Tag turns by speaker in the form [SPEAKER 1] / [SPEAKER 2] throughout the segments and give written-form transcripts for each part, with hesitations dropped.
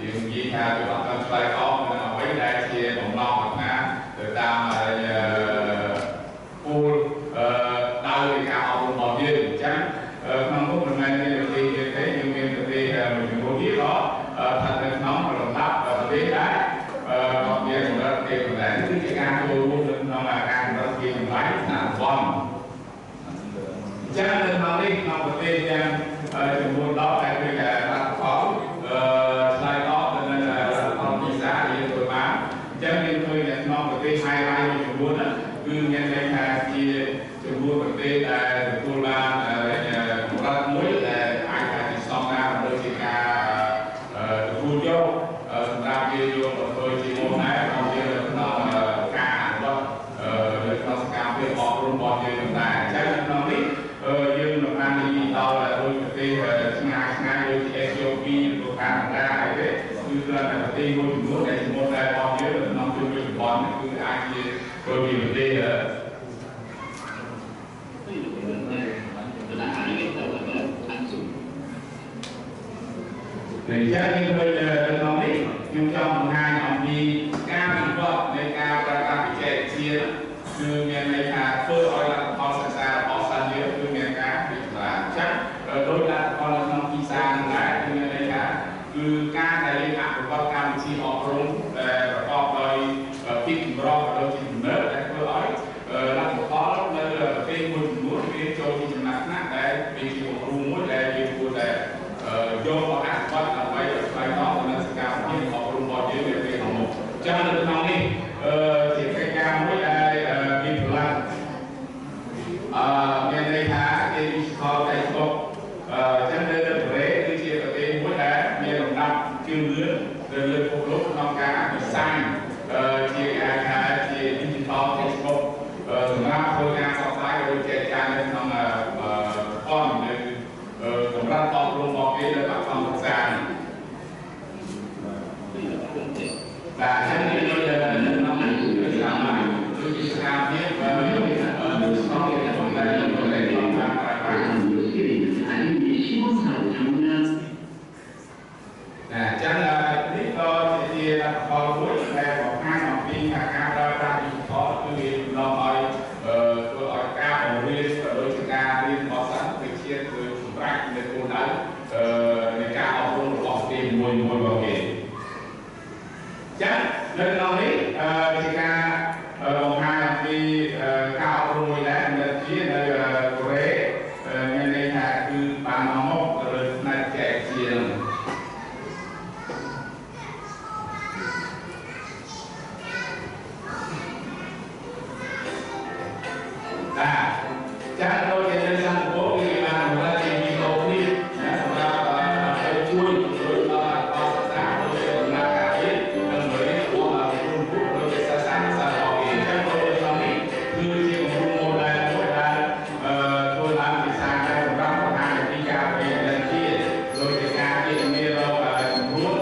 [SPEAKER 1] យើងនិយាយថាវាអត់បានឆ្លើយតបនឹងអ្វីដែលជាបំណងប្រាថ្នាទៅតាមគោលដៅនៃការអប់រំរបស់យើងអញ្ចឹងក្នុងនោះមិនមែនមានប្រទេសយើងទេយើងមានប្រទេសមួយចំនួនទៀតក៏ស្ថិតនៅក្នុងលំដាប់ប្រទេសដែរក៏មានកម្រិតគេប៉ុន្តែគឺជាការចូលរួមនៅក្នុងការកម្រិតគេចម្លៃថ្នាក់វណ្ណអញ្ចឹងនៅក្នុងនេះក្នុងប្រទេសទាំងចំនួន10ដែលគឺការរដ្ឋផលឆ្លើយតបទៅនឹងរដ្ឋផលវិសាយើងធ្វើបានអញ្ចឹងយើងឃើញក្នុងប្រទេសហើយមួយចំនួនគឺមានន័យថាជាចំនួនប្រទេសដែលទទួលបានកម្រិតមួយដែលអាចថាជាស្តង់ដារដូចជាការទទួលយកសម្រាប់យើងយកទៅធ្វើជាមុនដែរក្នុងយើងក្នុងការអនុវត្តនៅក្នុងសកម្មភាពអប់រំរបស់យើងដែរអញ្ចឹងក្នុងនេះយើងមិនបាននិយាយដល់ដូចប្រទេសឆ្ងាយដូចជាអេធីអូពីឬកាណាដាអីទេគឺគ្រាន់តែប្រទេសមួយចំនួនដែលមុនដែររបស់យើងនៅក្នុងជុំវិញតំបន់គឺអាចជាប្រទេសអញ្ចឹងយើងឃើញនៅក្នុងនេះខ្ញុំចង់បង្ហាញអំពីការវិវត្តនៃការប្រើប្រាស់បច្ចេកវិទ្យាគឺមានន័យថាធ្វើឲ្យលទ្ធផលសិក្សារបស់សិស្សយើងគឺមានការរីកចម្រើនអញ្ចឹងដោយលទ្ធផលនៅក្នុងទីផ្សារនឹងដែរគឺមានន័យថាគឺការដែលយើងអនុវត្តកម្មវិធីអប់រំដែលប្រកបដោយពីចម្រុះដូចជាទំនើបដែលធ្វើឲ្យលទ្ធផលនៅប្រទេសមួយចំនួនវាចូលជាចំណាត់ថ្នាក់ដែលវាជាគំរូមួយដែលយើងគួរតែយកមកអនុវត្តដើម្បីឲ្យឆ្លើយតបទៅនឹងសកម្មភាពអប់រំរបស់យើងនៅពេលខាងមុខអញ្ចឹងនៅក្នុងនេះជាកិច្ចការមួយដែលមានប្រឡាក់មានន័យថាគេ digital textbook អញ្ចឹងនៅកូរ៉េគឺជាប្រទេសមួយដែលមានលំដាប់ជឿនលឿនទៅលើពិភពលោកក្នុងការវិសាញជាការថាជា digital textbook សម្រាប់ធ្វើការផ្សព្វផ្សាយឬចែកចាយនៅក្នុងអននៅកម្រិតអប់រំរបស់គេនៅក្នុងសិក្សាបាទអញ្ចឹងយើងយកទៅនៅក្នុងវិសាមញ្ញគឺជាសកម្មភាពដែលយើងស្គាល់ពីក្នុងដែលយើងទៅលេងតាមប្រាជ្ញាអញ្ចឹងនេះក៏ជាលទ្ធផលមួយដែលបង្ហាញអំពីការប្រើប្រាស់ digital គឺវានាំឲ្យធ្វើឲ្យការបង្រៀនក៏ដូចជាការរៀនរបស់សិស្សវិទ្យាគឺសម្រាប់នៅគោលដៅនៃការអប់រំរបស់ទីមួយរបស់គេអញ្ចឹងនៅក្នុងនេះជាការបង្ហាញអំពីការអប់រំមួយដែរនៅជានៅកូរ៉េមានន័យថាគឺបានមកមុខលើផ្នែកចែកជាចាស់ដូចជានៅសង្គមគេបានបង្កើតជាវីដេអូនេះសម្រាប់ជួយដល់អបអរសាទរដូចជាដំណើរការនេះនិងរៀនរបស់គ្រូដូចជាសាស្ត្រាចារ្យរបស់គេអញ្ចឹងនៅក្នុងនេះគឺជាគំរូម៉ូដែលមួយដែលធ្វើឡើងវិសាការសម្រាប់បង្ហាញពីការរៀនដែលជាដូចជាការគិតមានរកជំនួស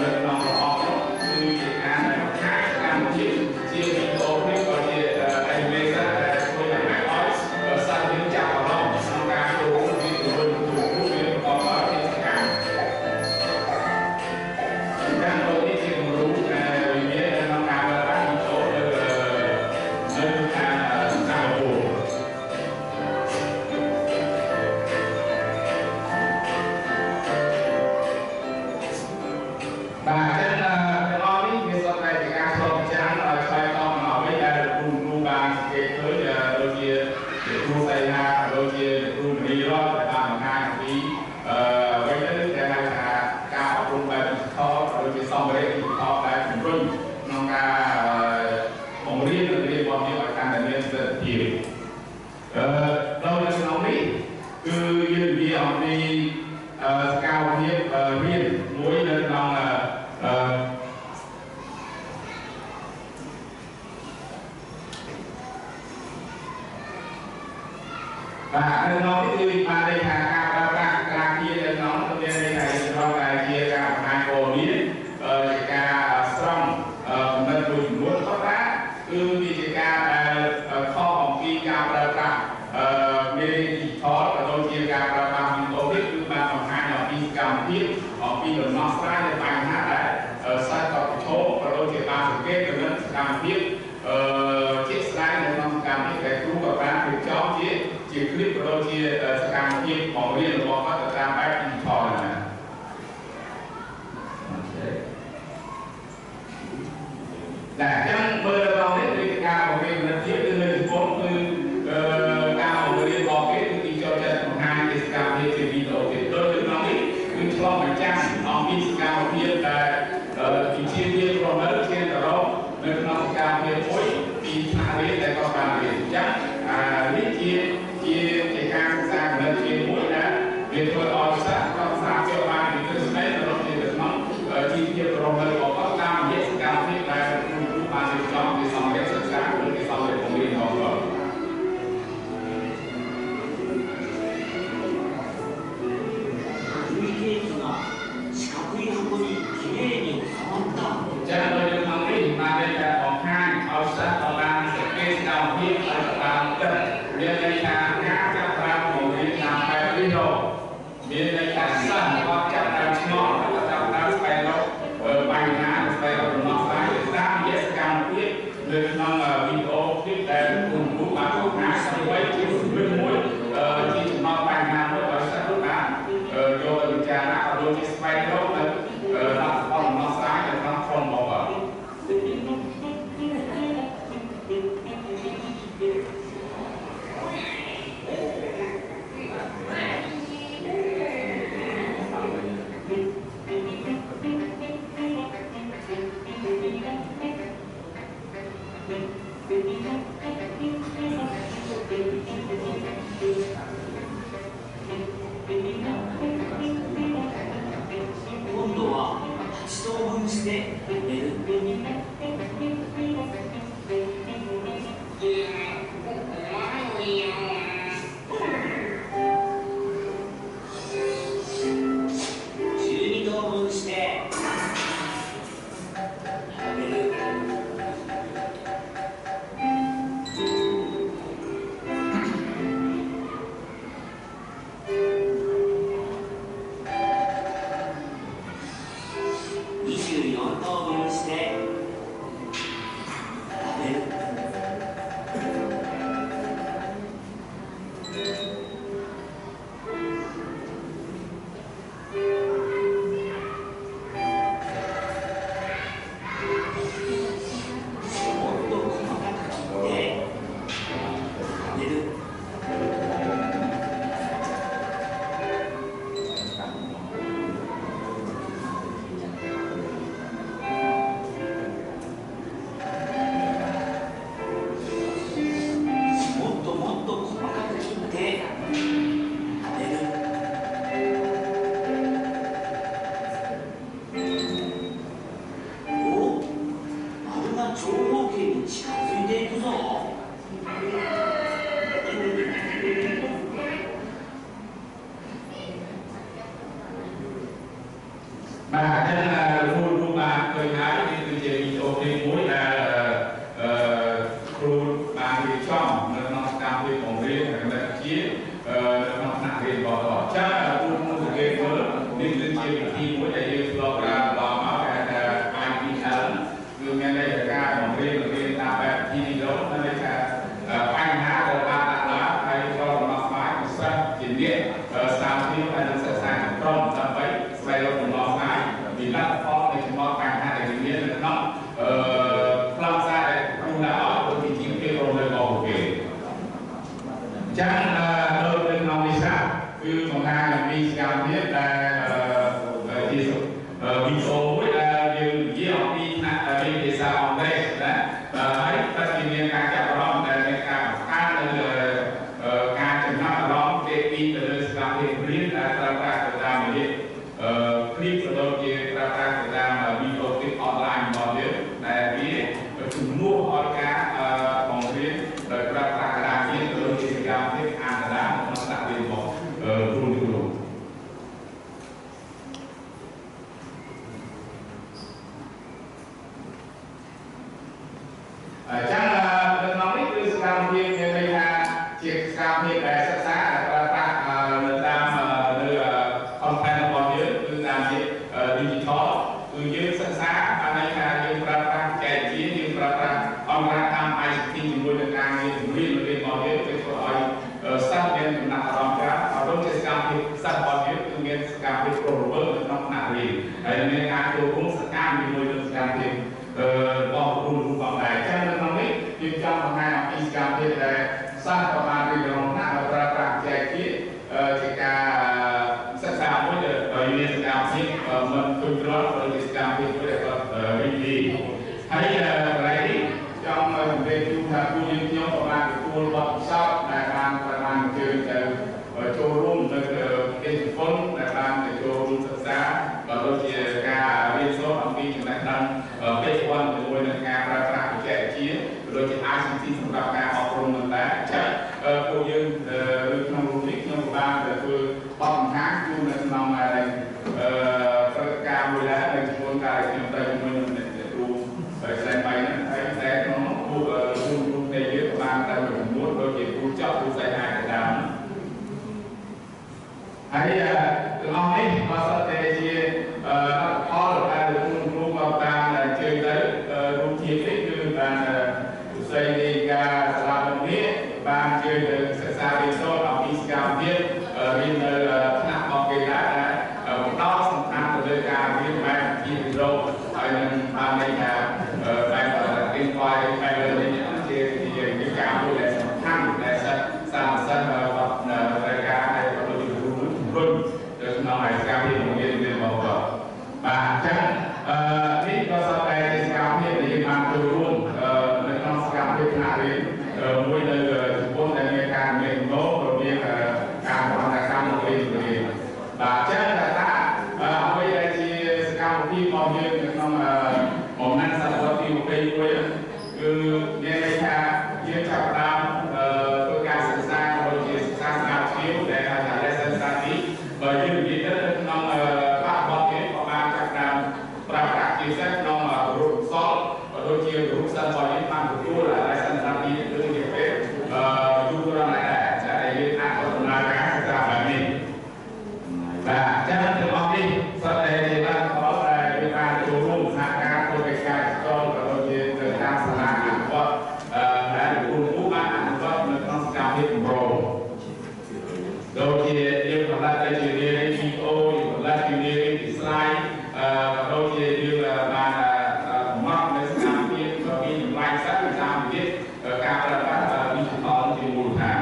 [SPEAKER 1] នៅក្នុងប្រអប់នោះគឺជាការដែលបង្ហាញកម្មវិធីជាវីដេអូនេះក៏ជា animation ដែលធ្វើឲ្យសាច់យើងចាប់អារម្មណ៍ក្នុងការចូលរួមពីជំរុញវាប្រកបដោយកិច្ចការអញ្ចឹងដូចនេះជាគំរូដែលមាននៅក្នុងការប្រើប្រាស់វីដេអូនៅខាងសិង្ហបុរីបាទអញ្ចឹងទាំងអស់នេះវាសុទ្ធតែជាការឆ្លុះបញ្ចាំងឲ្យឆ្លើយតបនឹងអ្វីដែលគ្រូបានគេឃើញដូចជាគ្រូសៃហាដូចជាគ្រូមនីរតដែលបានបង្ហាញអំពីអ្វីទៅដែលហៅថាការអប់រំបែប digital ដូចជាសម្ភារៈ digital ដែលជំរុញក្នុងការបង្រៀនរបស់យើងឲ្យកាន់តែមានប្រសិទ្ធភាពដោយនៅក្នុងនេះគឺយើងនិយាយអំពីសកម្មភាពរៀនមួយនៅក្នុង អំពីសកម្មភាពដែលវិជាជាប្រមើលជាតរោនៅក្នុងសកម្មភាពមួយពីថ្នាក់រៀនដែលក៏បានរៀនអញ្ចឹងនេះជាការសិក្សាកំណត់ជាមួយដែលវាធ្វើឲ្យសិស្សក៏ស្រាវជ្រាវបានពីទស្សនៈទៅក្នុងជីវភាពប្រមើលរបស់គាត់តាមរយៈសកម្មភាពដែលគ្រូបានរៀបចំពីសម្រាប់សិក្សាឬពីសម្រាប់បង្រៀនរបស់គាត់
[SPEAKER 2] Hãy subscribe cho kênh Ghiền Mì Gõ để không bỏ lỡ
[SPEAKER 1] នការខ្ញុំទៅជាមួយនឹងអ្នកគ្រូហើយស្ដែងបាយហ្នឹងហើយតែក្នុងគ្រូនៃយើងបានតែមួយចំនួនដូចជាគ្រូចប់គ្រូស្ដែងអាចទៅតាមហើយទាំងអស់នេះក៏សុទ្ធតែជាលទ្ធផលដែលគ្រូក៏បានជើញទៅរូបភាពនេះគឺបានវិស័យនៃការស្ដាប់នេះបានជើញទៅសិក្សារៀនសូត្រអំពីសកម្មភាពរៀននៅថ្នាក់បកេឡាដែលផ្ដោតសំខាន់ទៅលើការរៀនបែបជាវិទ្យាហើយនឹងបានន័យថាបែបរៀនផ្លាយបែបនេះជាការមួយដែលសំខាន់ដែលសាមសិស្សត្រូវការហើយក៏ដូចជាគ្រូរុញទៅក្នុងឯកការពីបង្រៀនរបស់បាទអញ្ចឹងនេះក៏សុទ្ធតែជាសកម្មភាពដែលយើងបានចូលរួមនៅក្នុងសកម្មភាពថ្នាក់រៀនមួយនៅជប៉ុនដែលមានការមានណូរវាងការបង្ហាញកម្មវិធីរៀនបាទអញ្ចឹងថាអ្វីដែលជាសកម្មភាពរបស់យើងនៅក្នុងបំណាក់សតវត្សទី21គឺមានន័យថាយើងចាប់ផ្ដើមធ្វើការសិក្សាដូចជាសិក្សាស្រាវជ្រាវដែលហៅថា lesson study បើយើងនិយាយទៅក្នុងបាក់បត់នេះក៏បានចាប់ផ្ដើមប្រើប្រាស់ជាពិសេសក្នុងរូបសលក៏ដូចជារូបសិស្សរបស់យើងបានទទួល lesson study គឺជាពេលយូរដល់ដែរដែលយើងអាចដំណើរការសិក្សាបែបនេះបាទអញ្ចឹងទាំងអស់នេះសុទ្ធតែជាលទ្ធផលដែលយើងបានចូលរួមសហការធ្វើកិច្ចការចលក៏ដូចជាទៅតាមសាលាអនុវត្តដែលគ្រូបានអនុវត្តនៅក្នុងសកម្មភាពកម្រោដូចជាយើងផលិតទៅជារៀនវីដេអូយើងផលិតជារៀន slide ក៏ដូចជាយើងបានមកនៅសកម្មភាពពីចម្លាញ់សិស្សតាមវិធីការប្រើប្រាស់ digital ជាមូលដ្ឋាន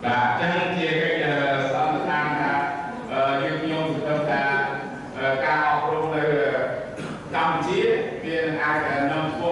[SPEAKER 1] បាទអញ្ចឹងជាកិច្ចសន្និដ្ឋានថាយើងខ្ញុំសង្ឃឹមថាការអប់រំនៅកម្ពុជាវាអាចនាំធ្វើ